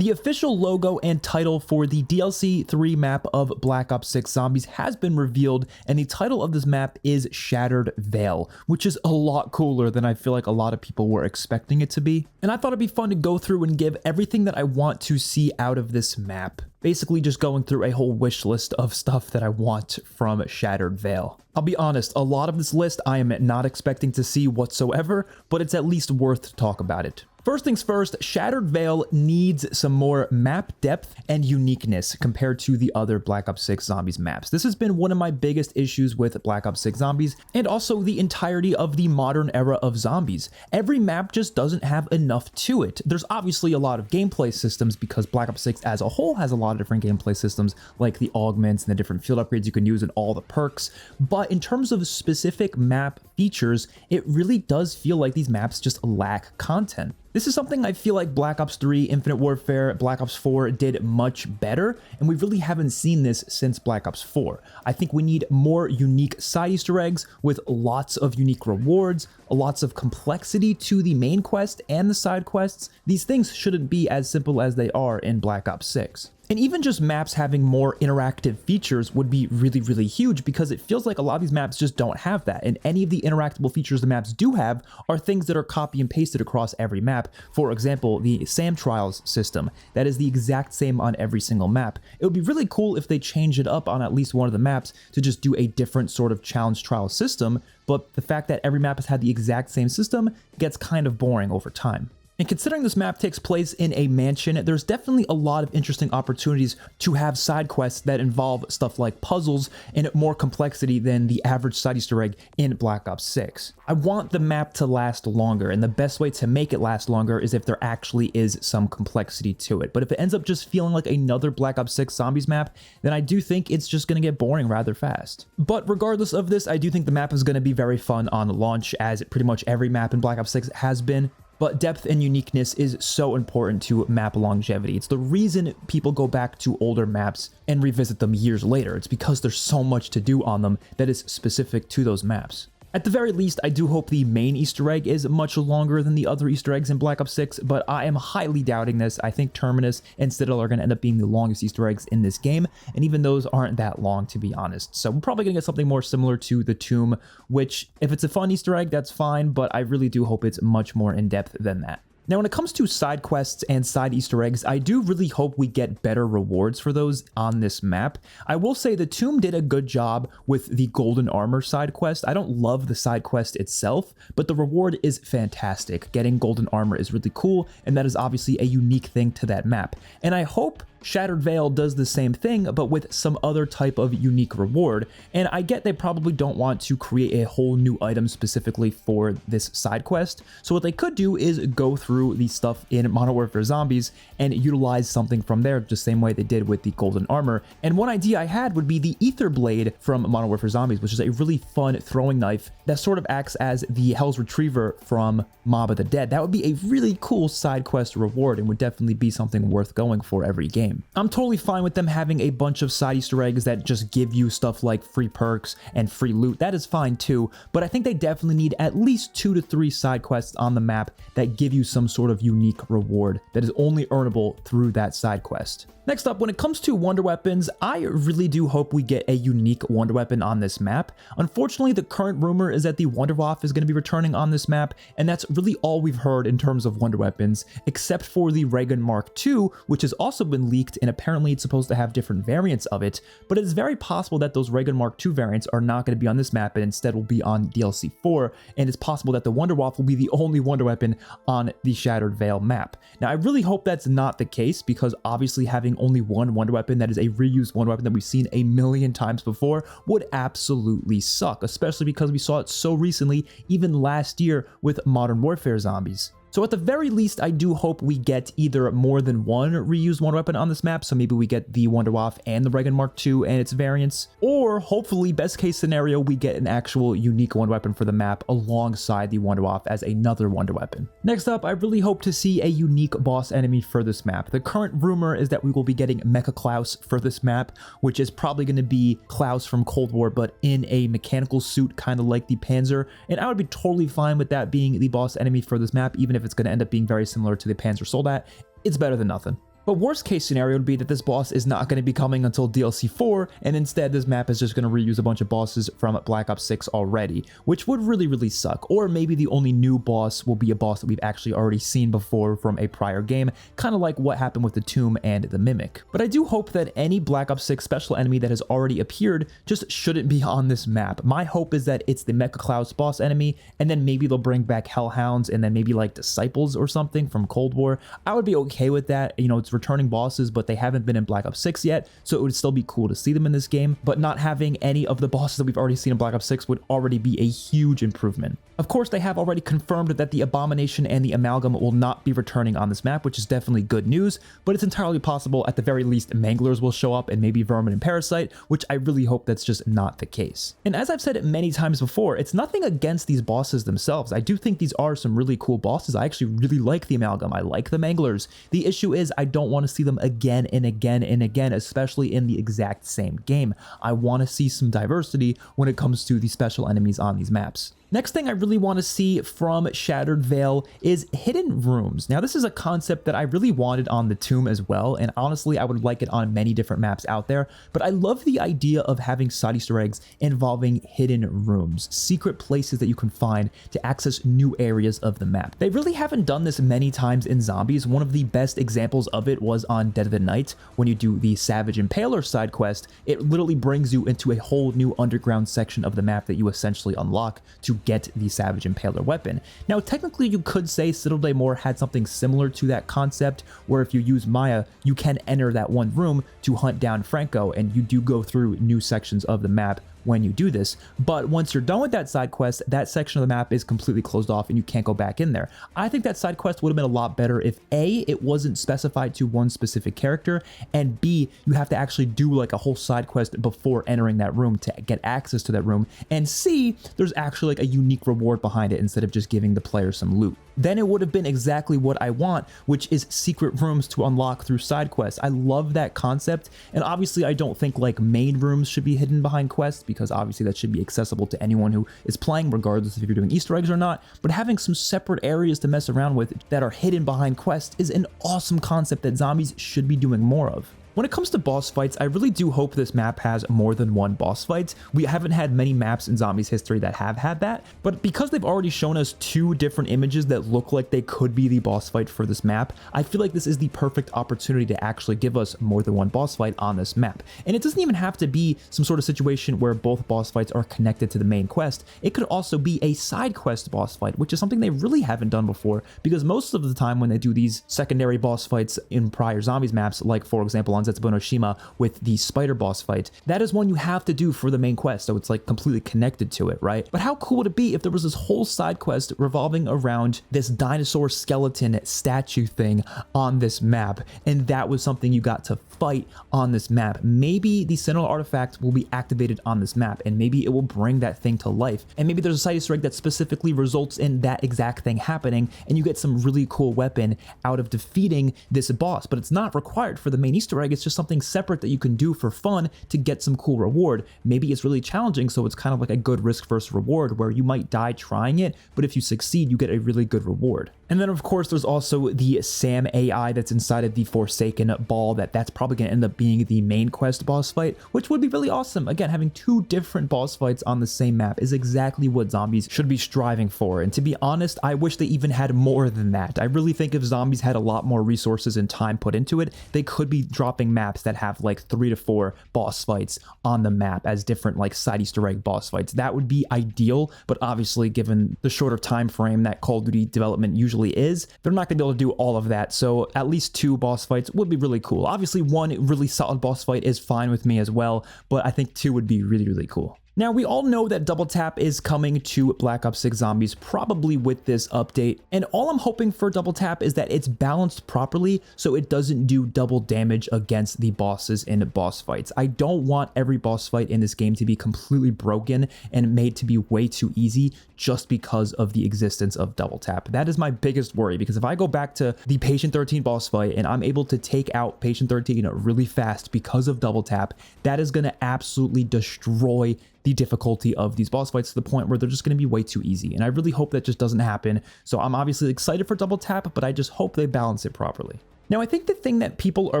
The official logo and title for the DLC 3 map of Black Ops 6 Zombies has been revealed, and the title of this map is Shattered Veil, which is a lot cooler than I feel like a lot of people were expecting it to be. And I thought it'd be fun to go through and give everything that I want to see out of this map. Basically just going through a whole wish list of stuff that I want from Shattered Veil. I'll be honest, a lot of this list I am not expecting to see whatsoever, but it's at least worth to talk about it. First things first, Shattered Veil needs some more map depth and uniqueness compared to the other Black Ops 6 Zombies maps. This has been one of my biggest issues with Black Ops 6 Zombies, and also the entirety of the modern era of zombies. Every map just doesn't have enough to it. There's obviously a lot of gameplay systems because Black Ops 6 as a whole has a lot of different gameplay systems, like the augments and the different field upgrades you can use and all the perks. But in terms of specific map features, it really does feel like these maps just lack content. This is something I feel like Black Ops 3, Infinite Warfare, Black Ops 4 did much better, and we really haven't seen this since Black Ops 4. I think we need more unique side Easter eggs with lots of unique rewards, lots of complexity to the main quest and the side quests. These things shouldn't be as simple as they are in Black Ops 6. And even just maps having more interactive features would be really, really huge because it feels like a lot of these maps just don't have that. And any of the interactable features the maps do have are things that are copy and pasted across every map. For example, the SAM Trials system, that is the exact same on every single map. It would be really cool if they change it up on at least one of the maps to just do a different sort of challenge trial system, but the fact that every map has had the exact same system gets kind of boring over time. And considering this map takes place in a mansion, there's definitely a lot of interesting opportunities to have side quests that involve stuff like puzzles and more complexity than the average side Easter egg in Black Ops 6. I want the map to last longer, and the best way to make it last longer is if there actually is some complexity to it. But if it ends up just feeling like another Black Ops 6 Zombies map, then I do think it's just going to get boring rather fast. But regardless of this, I do think the map is going to be very fun on launch, as pretty much every map in Black Ops 6 has been. But depth and uniqueness is so important to map longevity. It's the reason people go back to older maps and revisit them years later. It's because there's so much to do on them that is specific to those maps. At the very least, I do hope the main Easter egg is much longer than the other Easter eggs in Black Ops 6, but I am highly doubting this. I think Terminus and Citadel are going to end up being the longest Easter eggs in this game, and even those aren't that long, to be honest. So we're probably going to get something more similar to the Tomb, which, if it's a fun Easter egg, that's fine, but I really do hope it's much more in-depth than that. Now, when it comes to side quests and side Easter eggs, I do really hope we get better rewards for those on this map. I will say the Tomb did a good job with the Golden Armor side quest. I don't love the side quest itself, but the reward is fantastic. Getting Golden Armor is really cool, and that is obviously a unique thing to that map. And I hope Shattered Veil does the same thing, but with some other type of unique reward. And I get they probably don't want to create a whole new item specifically for this side quest. So what they could do is go through the stuff in Modern Warfare Zombies and utilize something from there the same way they did with the Golden Armor. And one idea I had would be the Ether Blade from Modern Warfare Zombies, which is a really fun throwing knife that sort of acts as the Hell's Retriever from Mob of the Dead. That would be a really cool side quest reward and would definitely be something worth going for every game. I'm totally fine with them having a bunch of side Easter eggs that just give you stuff like free perks and free loot. That is fine too, but I think they definitely need at least 2 to 3 side quests on the map that give you some sort of unique reward that is only earnable through that side quest. Next up, when it comes to wonder weapons, I really do hope we get a unique wonder weapon on this map. Unfortunately, the current rumor is that the Wunderwaffe is going to be returning on this map, and that's really all we've heard in terms of wonder weapons, except for the Reagan Mark II, which has also been leaked, and apparently it's supposed to have different variants of it, but it is very possible that those Reagan Mark II variants are not going to be on this map and instead will be on DLC 4, and it's possible that the Wunderwaffe will be the only wonder weapon on the Shattered Veil map. Now, I really hope that's not the case, because obviously having only one wonder weapon that is a reused wonder weapon that we've seen a million times before would absolutely suck, especially because we saw it so recently, even last year with Modern Warfare Zombies. So at the very least, I do hope we get either more than one reused wonder weapon on this map, so maybe we get the Wunderwaffe and the Reagan Mark II and its variants, or hopefully, best case scenario, we get an actual unique wonder weapon for the map alongside the Wunderwaffe as another wonder weapon. Next up, I really hope to see a unique boss enemy for this map. The current rumor is that we will be getting Mecha Klaus for this map, which is probably going to be Klaus from Cold War, but in a mechanical suit, kind of like the Panzer, and I would be totally fine with that being the boss enemy for this map, even if it's going to end up being very similar to the Panzer Soldat. It's better than nothing. But worst case scenario would be that this boss is not going to be coming until DLC 4, and instead this map is just going to reuse a bunch of bosses from Black Ops 6 already, which would really suck. Or maybe the only new boss will be a boss that we've actually already seen before from a prior game, kind of like what happened with the Tomb and the Mimic. But I do hope that any Black Ops 6 special enemy that has already appeared just shouldn't be on this map. My hope is that it's the Mecha Cloud's boss enemy, and then maybe they'll bring back Hellhounds, and then maybe like Disciples or something from Cold War. I would be okay with that. You know, it's returning bosses, but they haven't been in Black Ops 6 yet, so it would still be cool to see them in this game. But not having any of the bosses that we've already seen in Black Ops 6 would already be a huge improvement. Of course, they have already confirmed that the Abomination and the Amalgam will not be returning on this map, which is definitely good news, but it's entirely possible at the very least Manglers will show up and maybe Vermin and Parasite, which I really hope that's just not the case. And as I've said it many times before, it's nothing against these bosses themselves. I do think these are some really cool bosses. I actually really like the Amalgam. I like the Manglers. The issue is I don't want to see them again and again and again, especially in the exact same game. I want to see some diversity when it comes to the special enemies on these maps. Next thing I really want to see from Shattered Veil is hidden rooms. Now, this is a concept that I really wanted on the Tomb as well, and honestly, I would like it on many different maps out there, but I love the idea of having side Easter eggs involving hidden rooms, secret places that you can find to access new areas of the map. They really haven't done this many times in Zombies. One of the best examples of it was on Dead of the Night. When you do the Savage Impaler side quest, it literally brings you into a whole new underground section of the map that you essentially unlock to get the Savage Impaler weapon. Now, technically, you could say Citadel de Mort had something similar to that concept, where if you use Maya, you can enter that one room to hunt down Franco, and you do go through new sections of the map when you do this. But once you're done with that side quest, that section of the map is completely closed off and you can't go back in there. I think that side quest would have been a lot better if A, it wasn't specified to one specific character, and B, you have to actually do like a whole side quest before entering that room to get access to that room, and C, there's actually like a unique reward behind it instead of just giving the player some loot. Then it would have been exactly what I want, which is secret rooms to unlock through side quests. I love that concept, and obviously I don't think like main rooms should be hidden behind quests, because obviously that should be accessible to anyone who is playing, regardless if you're doing Easter eggs or not. But having some separate areas to mess around with that are hidden behind quests is an awesome concept that Zombies should be doing more of. When it comes to boss fights, I really do hope this map has more than one boss fight. We haven't had many maps in Zombies history that have had that, but because they've already shown us two different images that look like they could be the boss fight for this map, I feel like this is the perfect opportunity to actually give us more than one boss fight on this map. And it doesn't even have to be some sort of situation where both boss fights are connected to the main quest. It could also be a side quest boss fight, which is something they really haven't done before, because most of the time when they do these secondary boss fights in prior Zombies maps, like for example on Zetsubo no Shima with the spider boss fight, that is one you have to do for the main quest, so it's like completely connected to it, right? But how cool would it be if there was this whole side quest revolving around this dinosaur skeleton statue thing on this map, and that was something you got to fight on this map? Maybe the Sentinel artifact will be activated on this map, and maybe it will bring that thing to life, and maybe there's a side Easter egg that specifically results in that exact thing happening, and you get some really cool weapon out of defeating this boss. But it's not required for the main Easter egg, it's just something separate that you can do for fun to get some cool reward. Maybe it's really challenging, so it's kind of like a good risk versus reward where you might die trying it, but if you succeed, you get a really good reward. And then of course there's also the Sam AI that's inside of the Forsaken ball, that's probably going to end up being the main quest boss fight, which would be really awesome. Again, having two different boss fights on the same map is exactly what Zombies should be striving for, and to be honest, I wish they even had more than that. I really think if Zombies had a lot more resources and time put into it, they could be dropping maps that have like 3 to 4 boss fights on the map as different like side Easter egg boss fights. That would be ideal, but obviously given the shorter time frame that Call of Duty development usually is, they're not going to be able to do all of that, so at least 2 boss fights would be really cool. Obviously one really solid boss fight is fine with me as well, but I think 2 would be really cool. Now, we all know that Double Tap is coming to Black Ops 6 Zombies, probably with this update, and all I'm hoping for Double Tap is that it's balanced properly so it doesn't do double damage against the bosses in boss fights. I don't want every boss fight in this game to be completely broken and made to be way too easy just because of the existence of Double Tap. That is my biggest worry, because if I go back to the Patient 13 boss fight and I'm able to take out Patient 13 really fast because of Double Tap, that is going to absolutely destroy the difficulty of these boss fights to the point where they're just going to be way too easy. And I really hope that just doesn't happen. So I'm obviously excited for Double Tap, but I just hope they balance it properly. Now, I think the thing that people are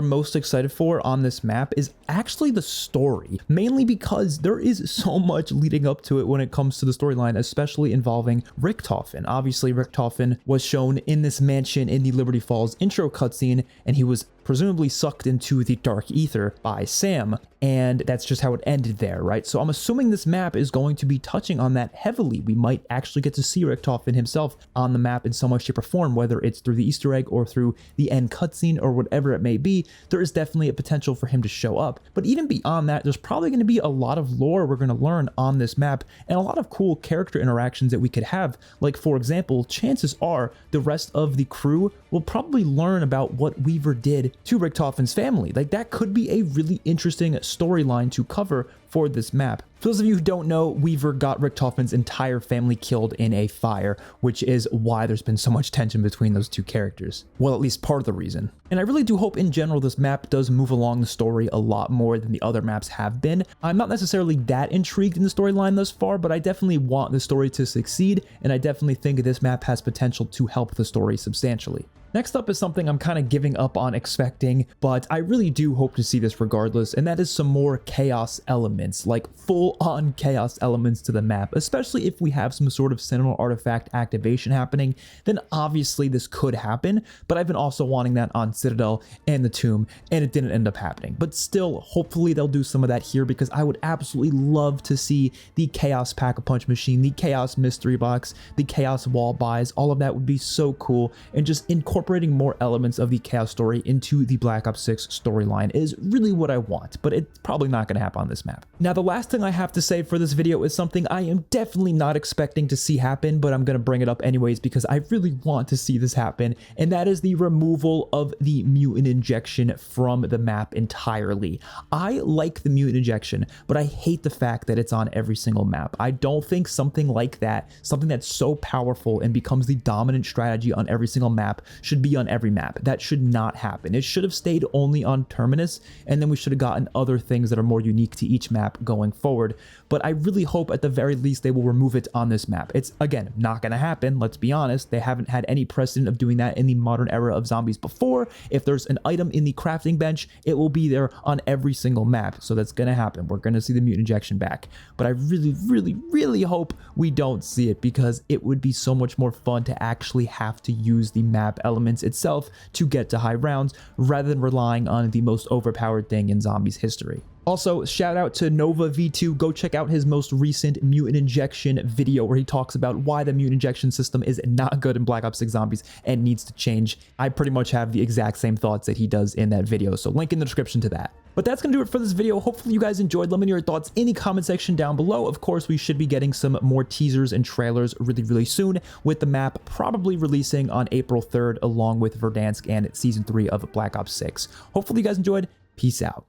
most excited for on this map is actually the story, mainly because there is so much leading up to it when it comes to the storyline, especially involving Richtofen. Obviously, Richtofen was shown in this mansion in the Liberty Falls intro cutscene, and he was presumably sucked into the dark ether by Sam, and that's just how it ended there, right? So I'm assuming this map is going to be touching on that heavily. We might actually get to see Richtofen himself on the map in some way, shape, or form, whether it's through the Easter egg or through the end cutscene or whatever it may be. There is definitely a potential for him to show up. But even beyond that, there's probably going to be a lot of lore we're going to learn on this map and a lot of cool character interactions that we could have. Like, for example, chances are the rest of the crew will probably learn about what Weaver did to Richtofen's family. Like, that could be a really interesting storyline to cover for this map. For those of you who don't know, Weaver got Richtofen's entire family killed in a fire, which is why there's been so much tension between those two characters. Well, at least part of the reason. And I really do hope in general this map does move along the story a lot more than the other maps have been. I'm not necessarily that intrigued in the storyline thus far, but I definitely want the story to succeed, and I definitely think this map has potential to help the story substantially. Next up is something I'm kind of giving up on expecting, but I really do hope to see this regardless, and that is some more chaos elements, like full-on chaos elements to the map. Especially if we have some sort of Sentinel artifact activation happening, then obviously this could happen, but I've been also wanting that on Citadel and the Tomb, and it didn't end up happening. But still, hopefully they'll do some of that here, because I would absolutely love to see the Chaos Pack-a-Punch machine, the Chaos Mystery Box, the Chaos Wall Buys. All of that would be so cool, and just incorporating more elements of the Chaos story into the Black Ops 6 storyline is really what I want, but it's probably not going to happen on this map. Now, the last thing I have to say for this video is something I am definitely not expecting to see happen, but I'm going to bring it up anyways because I really want to see this happen, and that is the removal of the mutant injection from the map entirely. I like the mutant injection, but I hate the fact that it's on every single map. I don't think something like that, something that's so powerful and becomes the dominant strategy on every single map, should be on every map. That should not happen. It should have stayed only on Terminus, and then we should have gotten other things that are more unique to each map going forward. But I really hope at the very least they will remove it on this map. It's, again, not going to happen. Let's be honest. They haven't had any precedent of doing that in the modern era of zombies before. If there's an item in the crafting bench, it will be there on every single map. So that's going to happen. We're going to see the mutant injection back. But I really, really, really hope we don't see it, because it would be so much more fun to actually have to use the map elements itself to get to high rounds, rather than relying on the most overpowered thing in zombies history. Also, shout out to Nova V2. Go check out his most recent mutant injection video where he talks about why the mutant injection system is not good in Black Ops 6 Zombies and needs to change. I pretty much have the exact same thoughts that he does in that video, so link in the description to that. But that's going to do it for this video. Hopefully you guys enjoyed. Let me know your thoughts in the comment section down below. Of course, we should be getting some more teasers and trailers really, really soon, with the map probably releasing on April 3rd along with Verdansk and Season 3 of Black Ops 6. Hopefully you guys enjoyed. Peace out.